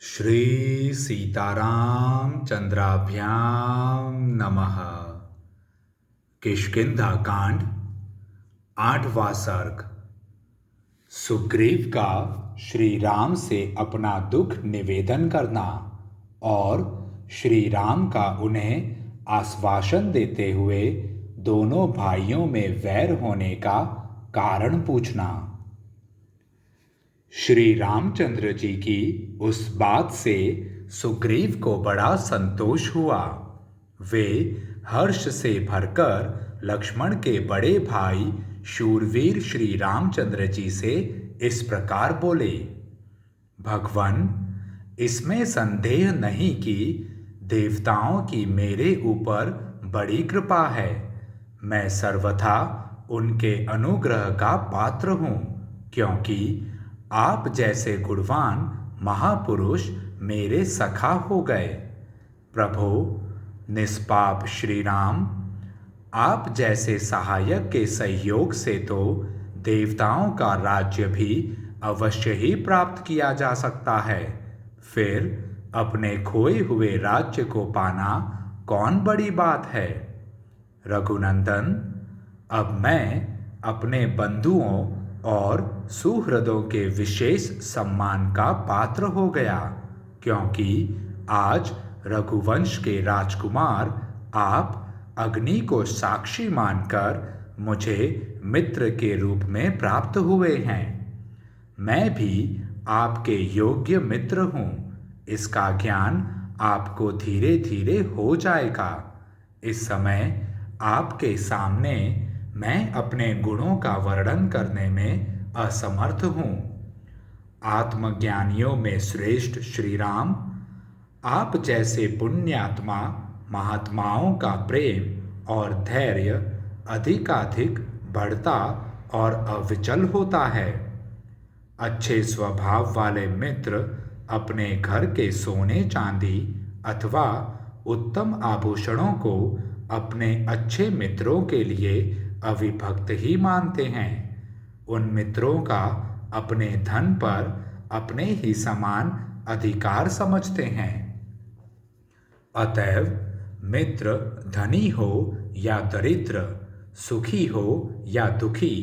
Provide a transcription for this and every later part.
श्री सीताराम चंद्राभ्याम नमः। किष्किंधा कांड, 8वां सर्ग। सुग्रीव का श्री राम से अपना दुख निवेदन करना और श्री राम का उन्हें आश्वासन देते हुए दोनों भाइयों में वैर होने का कारण पूछना। श्री रामचंद्र जी की उस बात से सुग्रीव को बड़ा संतोष हुआ। वे हर्ष से भरकर लक्ष्मण के बड़े भाई शूरवीर श्री रामचंद्र जी से इस प्रकार बोले। भगवान, इसमें संदेह नहीं कि देवताओं की मेरे ऊपर बड़ी कृपा है। मैं सर्वथा उनके अनुग्रह का पात्र हूँ, क्योंकि आप जैसे गुणवान महापुरुष मेरे सखा हो गए। प्रभो निष्पाप श्री राम, आप जैसे सहायक के सहयोग से तो देवताओं का राज्य भी अवश्य ही प्राप्त किया जा सकता है। फिर अपने खोए हुए राज्य को पाना कौन बड़ी बात है। रघुनंदन, अब मैं अपने बंधुओं और सुहृदों के विशेष सम्मान का पात्र हो गया, क्योंकि आज रघुवंश के राजकुमार आप अग्नि को साक्षी मानकर मुझे मित्र के रूप में प्राप्त हुए हैं। मैं भी आपके योग्य मित्र हूँ, इसका ज्ञान आपको धीरे धीरे हो जाएगा। इस समय आपके सामने मैं अपने गुणों का वर्णन करने में असमर्थ हूँ। आत्मज्ञानियों में श्रेष्ठ श्री राम, आप जैसे पुण्यात्मा महात्माओं का प्रेम और धैर्य अधिकाधिक बढ़ता और अविचल होता है। अच्छे स्वभाव वाले मित्र अपने घर के सोने चांदी अथवा उत्तम आभूषणों को अपने अच्छे मित्रों के लिए अविभक्त ही मानते हैं। उन मित्रों का अपने धन पर अपने ही समान अधिकार समझते हैं। अतएव मित्र धनी हो या दरिद्र, सुखी हो या दुखी,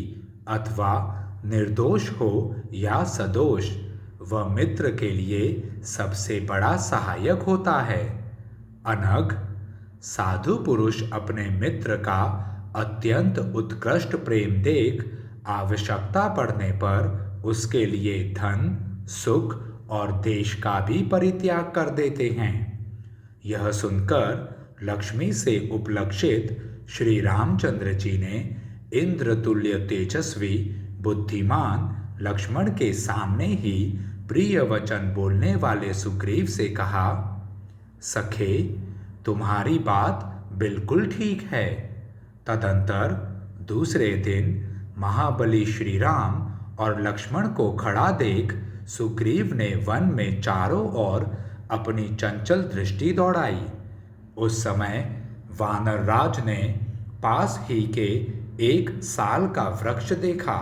अथवा निर्दोष हो या सदोष, वह मित्र के लिए सबसे बड़ा सहायक होता है। अनघ साधु पुरुष अपने मित्र का अत्यंत उत्कृष्ट प्रेम देख आवश्यकता पड़ने पर उसके लिए धन, सुख और देश का भी परित्याग कर देते हैं। यह सुनकर लक्ष्मी से उपलक्षित श्री रामचंद्र जी ने इंद्र तुल्य तेजस्वी बुद्धिमान लक्ष्मण के सामने ही प्रिय वचन बोलने वाले सुग्रीव से कहा, सखे, तुम्हारी बात बिल्कुल ठीक है। तदंतर दूसरे दिन महाबली श्री राम और लक्ष्मण को खड़ा देख सुग्रीव ने वन में चारों ओर अपनी चंचल दृष्टि दौड़ाई। उस समय वानरराज ने पास ही के एक साल का वृक्ष देखा,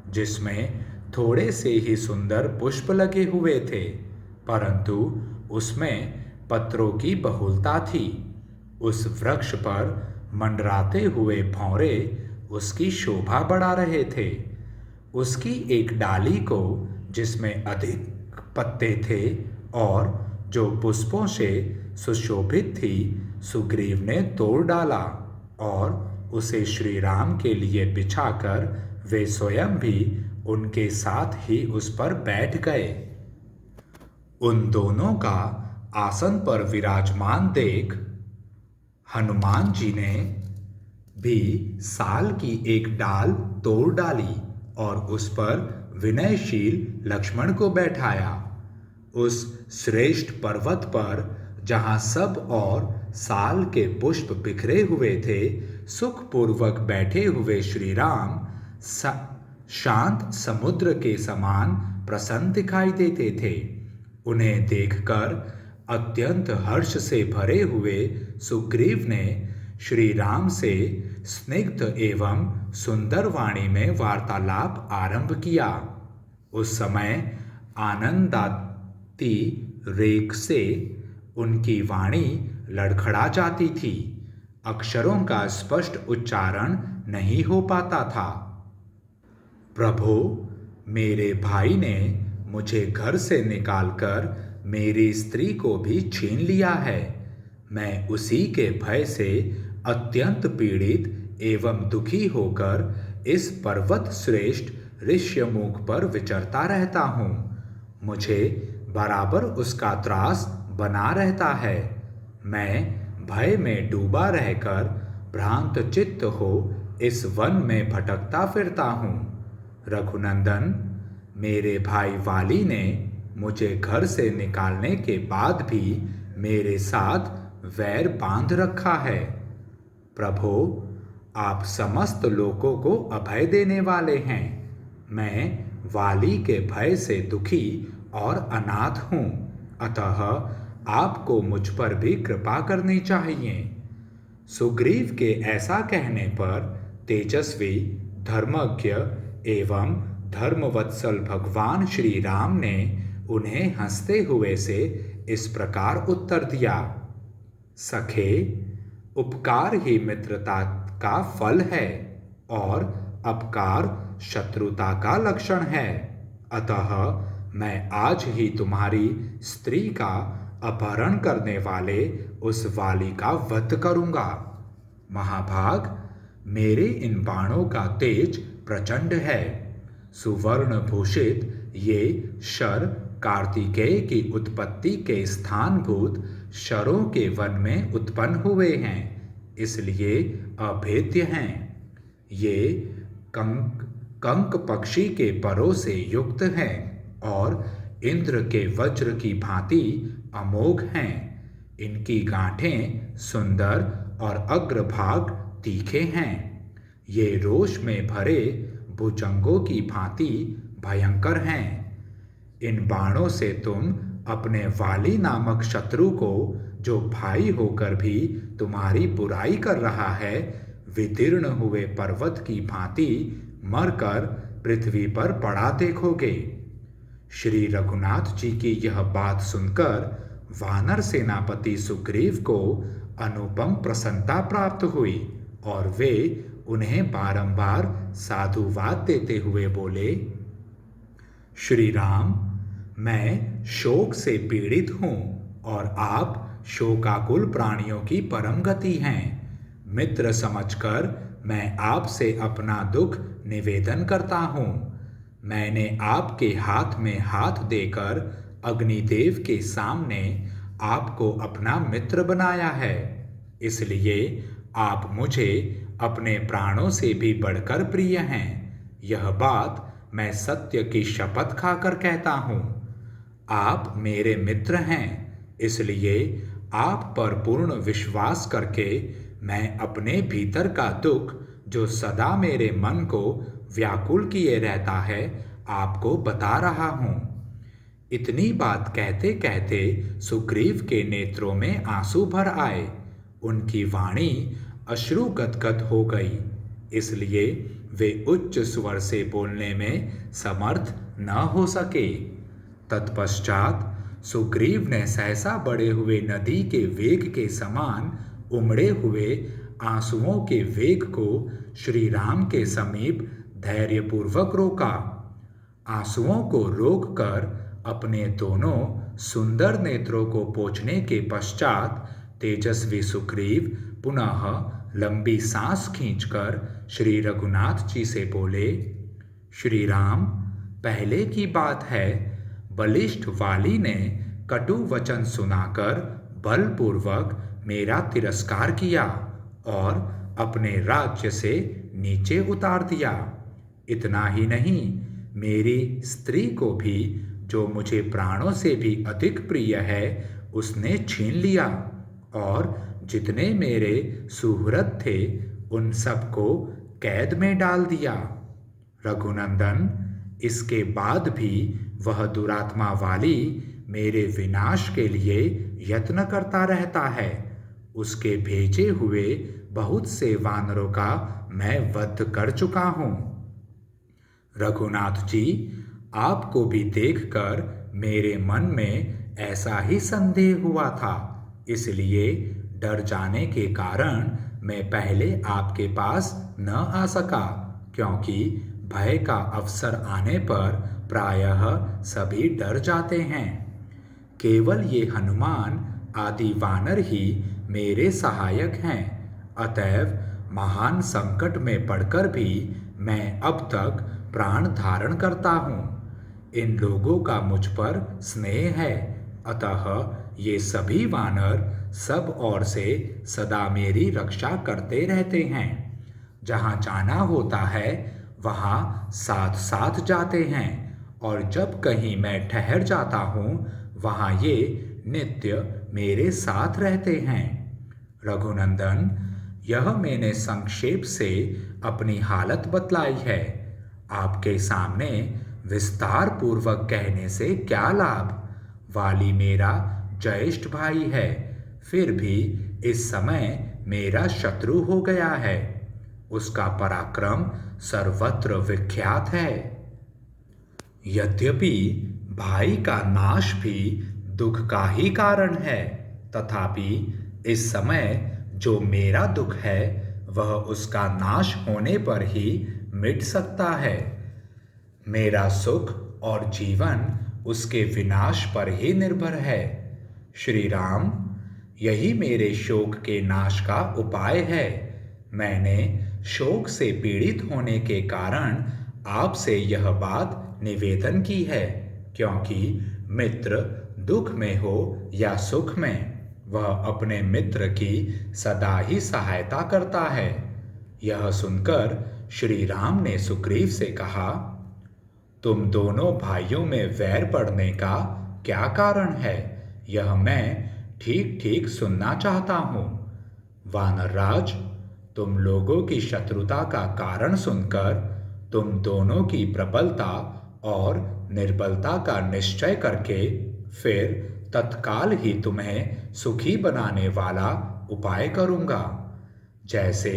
जिसमें थोड़े से ही सुंदर पुष्प लगे हुए थे, परंतु उसमें पत्रों की बहुलता थी। उस वृक्ष पर मंडराते हुए भौरे उसकी शोभा बढ़ा रहे थे। उसकी एक डाली को, जिसमें अधिक पत्ते थे और जो पुष्पों से सुशोभित थी, सुग्रीव ने तोड़ डाला और उसे श्री राम के लिए बिछाकर वे स्वयं भी उनके साथ ही उस पर बैठ गए। उन दोनों का आसन पर विराजमान देख हनुमान जी ने भी साल की एक डाल तोड़ डाली और उस पर विनयशील लक्ष्मण को बैठाया। उस श्रेष्ठ पर्वत पर जहाँ सब और साल के पुष्प बिखरे हुए थे, सुखपूर्वक बैठे हुए श्री राम शांत समुद्र के समान प्रसन्न दिखाई देते थे। उन्हें देखकर अत्यंत हर्ष से भरे हुए सुग्रीव ने श्री राम से स्निग्ध एवं सुंदर वाणी में वार्तालाप आरंभ किया। उस समय आनंदाती रेख से उनकी वाणी लड़खड़ा जाती थी। अक्षरों का स्पष्ट उच्चारण नहीं हो पाता था। प्रभु, मेरे भाई ने मुझे घर से निकालकर मेरी स्त्री को भी छीन लिया है। मैं उसी के भय से अत्यंत पीड़ित एवं दुखी होकर इस पर्वत श्रेष्ठ ऋष्यमुख पर विचरता रहता हूँ। मुझे बराबर उसका त्रास बना रहता है। मैं भय में डूबा रहकर भ्रांत चित्त हो इस वन में भटकता फिरता हूँ। रघुनंदन, मेरे भाई वाली ने मुझे घर से निकालने के बाद भी मेरे साथ वैर बांध रखा है। प्रभु, आप समस्त लोगों को अभय देने वाले हैं। मैं वाली के भय से दुखी और अनाथ हूँ, अतः आपको मुझ पर भी कृपा करनी चाहिए। सुग्रीव के ऐसा कहने पर तेजस्वी, धर्मज्ञ एवं धर्मवत्सल भगवान श्री राम ने उन्हें हंसते हुए से इस प्रकार उत्तर दिया। सखे, उपकार ही मित्रता का फल है और अपकार शत्रुता का लक्षण है। अतः मैं आज ही तुम्हारी स्त्री का अपहरण करने वाले उस वाली का वध करूंगा। महाभाग, मेरे इन बाणों का तेज प्रचंड है। सुवर्ण भूषित ये शर कार्तिकेय की उत्पत्ति के स्थानभूत शरों के वन में उत्पन्न हुए हैं, इसलिए अभेद्य हैं। ये कंक पक्षी के परों से युक्त हैं और इंद्र के वज्र की भांति अमोघ हैं। इनकी गांठें सुंदर और अग्रभाग तीखे हैं। ये रोष में भरे भुजंगों की भांति भयंकर हैं। इन बाणों से तुम अपने वाली नामक शत्रु को, जो भाई होकर भी तुम्हारी बुराई कर रहा है, विदीर्ण हुए पर्वत की भांति मरकर पृथ्वी पर पड़ा देखोगे। श्री रघुनाथ जी की यह बात सुनकर वानर सेनापति सुग्रीव को अनुपम प्रसन्नता प्राप्त हुई और वे उन्हें बारंबार साधुवाद देते हुए बोले, श्री राम, मैं शोक से पीड़ित हूँ और आप शोकाकुल प्राणियों की परम गति हैं। मित्र समझकर मैं आपसे अपना दुख निवेदन करता हूँ। मैंने आपके हाथ में हाथ देकर अग्निदेव के सामने आपको अपना मित्र बनाया है, इसलिए आप मुझे अपने प्राणों से भी बढ़कर प्रिय हैं। यह बात मैं सत्य की शपथ खाकर कहता हूँ। आप मेरे मित्र हैं, इसलिए आप पर पूर्ण विश्वास करके मैं अपने भीतर का दुख, जो सदा मेरे मन को व्याकुल किए रहता है, आपको बता रहा हूँ। इतनी बात कहते कहते सुग्रीव के नेत्रों में आंसू भर आए। उनकी वाणी अश्रु गदगद हो गई, इसलिए वे उच्च स्वर से बोलने में समर्थ न हो सके। तत्पश्चात सुग्रीव ने सहसा बढ़े हुए नदी के वेग के समान उमड़े हुए आंसुओं के वेग को श्री राम के समीप धैर्यपूर्वक रोका। आंसुओं को रोककर अपने दोनों सुंदर नेत्रों को पोंछने के पश्चात तेजस्वी सुग्रीव पुनः लंबी सांस खींचकर श्री रघुनाथ जी से बोले, श्री राम, पहले की बात है, बलिष्ठ वाली ने कटु वचन सुनाकर बलपूर्वक मेरा तिरस्कार किया और अपने राज्य से नीचे उतार दिया। इतना ही नहीं, मेरी स्त्री को भी, जो मुझे प्राणों से भी अधिक प्रिय है, उसने छीन लिया और जितने मेरे सुहृद थे उन सबको कैद में डाल दिया। रघुनंदन, इसके बाद भी वह दुरात्मा वाली मेरे विनाश के लिए यत्न करता रहता है। उसके भेजे हुए बहुत से वानरों का मैं वध कर चुका हूँ। रघुनाथ जी, आपको भी देखकर मेरे मन में ऐसा ही संदेह हुआ था, इसलिए डर जाने के कारण मैं पहले आपके पास न आ सका, क्योंकि भय का अवसर आने पर प्रायः सभी डर जाते हैं। केवल ये हनुमान आदि वानर ही मेरे सहायक हैं, अतएव महान संकट में पड़कर भी मैं अब तक प्राण धारण करता हूँ। इन लोगों का मुझ पर स्नेह है, अतः ये सभी वानर सब ओर से सदा मेरी रक्षा करते रहते हैं। जहाँ जाना होता है वहाँ साथ साथ जाते हैं, और जब कहीं मैं ठहर जाता हूँ वहाँ ये नित्य मेरे साथ रहते हैं। रघुनंदन, यह मैंने संक्षेप से अपनी हालत बतलाई है। आपके सामने विस्तार पूर्वक कहने से क्या लाभ। वाली मेरा ज्येष्ठ भाई है, फिर भी इस समय मेरा शत्रु हो गया है। उसका पराक्रम सर्वत्र विख्यात है। यद्यपि भाई का नाश भी दुख का ही कारण है, तथापि इस समय जो मेरा दुख है वह उसका नाश होने पर ही मिट सकता है। मेरा सुख और जीवन उसके विनाश पर ही निर्भर है। श्री राम, यही मेरे शोक के नाश का उपाय है। मैंने शोक से पीड़ित होने के कारण आपसे यह बात निवेदन की है, क्योंकि मित्र दुख में हो या सुख में वह अपने मित्र की सदा ही सहायता करता है। यह सुनकर श्री राम ने सुग्रीव से कहा, तुम दोनों भाइयों में वैर पड़ने का क्या कारण है, यह मैं ठीक ठीक सुनना चाहता हूँ। वानरराज, तुम लोगों की शत्रुता का कारण सुनकर तुम दोनों की प्रबलता और निर्बलता का निश्चय करके फिर तत्काल ही तुम्हें सुखी बनाने वाला उपाय करूँगा। जैसे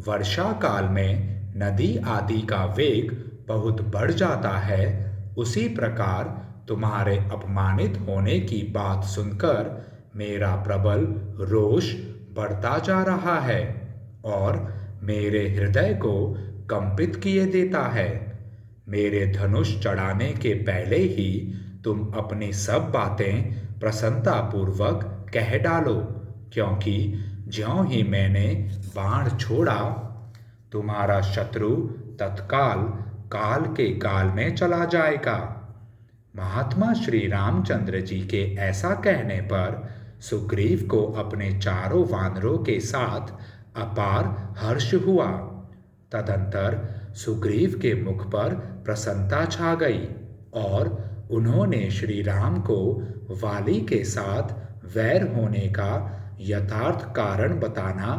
वर्षा काल में नदी आदि का वेग बहुत बढ़ जाता है, उसी प्रकार तुम्हारे अपमानित होने की बात सुनकर मेरा प्रबल रोष बढ़ता जा रहा है और मेरे हृदय को कंपित किए देता है। मेरे धनुष चढ़ाने के पहले ही तुम अपनी सब बातें प्रसन्नतापूर्वक कह डालो, क्योंकि ज्यों ही मैंने बाण छोड़ा तुम्हारा शत्रु तत्काल काल के काल में चला जाएगा। महात्मा श्री रामचंद्र जी के ऐसा कहने पर सुग्रीव को अपने चारों वानरों के साथ अपार हर्ष हुआ। तदंतर सुग्रीव के मुख पर प्रसन्नता छा गई और उन्होंने श्री राम को वाली के साथ वैर होने का यथार्थ कारण बताना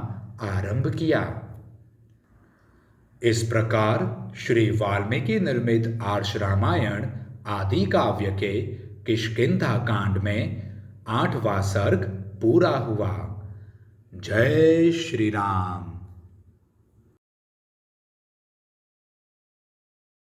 आरंभ किया। इस प्रकार श्री वाल्मीकि निर्मित आर्ष रामायण आदि काव्य के किष्किंधा कांड में 8वां सर्ग पूरा हुआ। जय श्री राम।